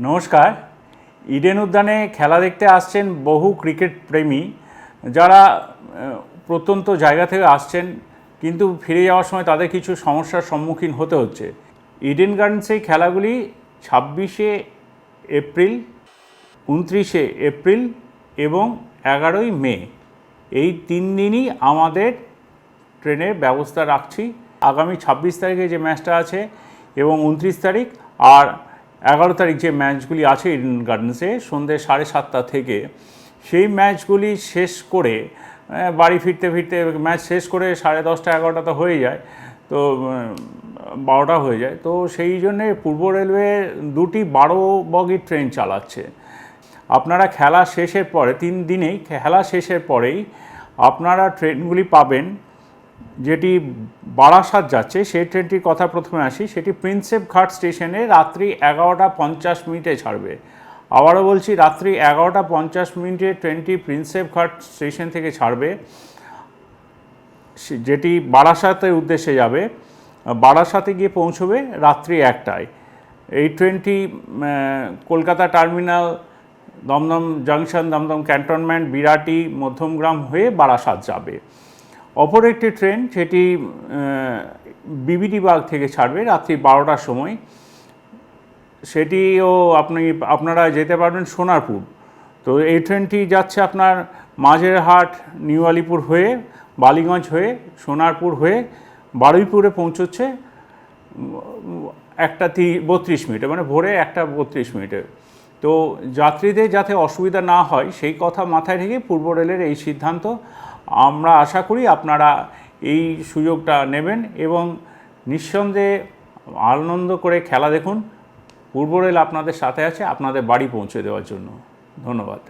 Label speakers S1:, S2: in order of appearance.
S1: নমস্কার। ইডেন উদ্যানে খেলা দেখতে আসছেন বহু ক্রিকেট প্রেমী, যারা প্রত্যন্ত জায়গা থেকে আসছেন, কিন্তু ফিরে যাওয়ার সময় তাদের কিছু সমস্যার সম্মুখীন হতে হচ্ছে। ইডেন গার্ডেন্স এই খেলাগুলি 26শে এপ্রিল, 29শে এপ্রিল এবং 11ই মে, এই 3 দিনই আমাদের ট্রেনের ব্যবস্থা রাখছি। আগামী 26 তারিখে যে ম্যাচটা আছে এবং 29 তারিখ আর 11 তারিখ যে ম্যাচগুলি আছে ইডেন গার্ডেন্সে সন্ধ্যে 7:30 থেকে, সেই ম্যাচগুলি শেষ করে বাড়ি ফিরতে ফিরতে ম্যাচ শেষ করে 10:30 11টা তো হয়ে যায়, তো 12টা হয়ে যায়। তো সেই জন্যে পূর্ব রেলওয়ে 2টি 12 বগির ট্রেন চালাচ্ছে। আপনারা খেলা শেষের পরে 3 দিনেই খেলা শেষের পরেই আপনারা ট্রেনগুলি পাবেন। যেটি বারাসাত যাচ্ছে সেই ট্রেনটির কথা প্রথমে আসি। সেটি প্রিন্সেপ ঘাট স্টেশনে রাত্রি 11:50 ছাড়বে। আবারও বলছি, রাত্রি 11:50 ট্রেনটি প্রিন্সেপ ঘাট স্টেশন থেকে ছাড়বে, যেটি বারাসাতের উদ্দেশ্যে যাবে। বারাসাতে গিয়ে পৌঁছবে রাত্রি 1টায়। এই ট্রেনটি Kolkata terminal, Dum Dum junction, Dum Dum cantonment, Birati, Madhyamgram হয়ে বারাসাত যাবে। অপর একটি ট্রেন, সেটি বিবিটি বাগ থেকে ছাড়বে রাত্রি 12টার সময়। সেটিও আপনারা যেতে পারবেন সোনারপুর। তো এই ট্রেনটি যাচ্ছে আপনার মাঝেরহাট, নিউ আলিপুর হয়ে, বালিগঞ্জ হয়ে, সোনারপুর হয়ে বারুইপুরে পৌঁছচ্ছে 1:32, মানে ভোরে 1:32। তো যাত্রীদের যাতে অসুবিধা না হয় সেই কথা মাথায় রেখে পূর্ব রেলের এই সিদ্ধান্ত। আমরা আশা করি আপনারা এই সুযোগটা নেবেন এবং নিঃসন্দেহে আনন্দ করে খেলা দেখুন। পূর্ব রেল আপনাদের সাথে আছে আপনাদের বাড়ি পৌঁছে দেওয়ার জন্য। ধন্যবাদ।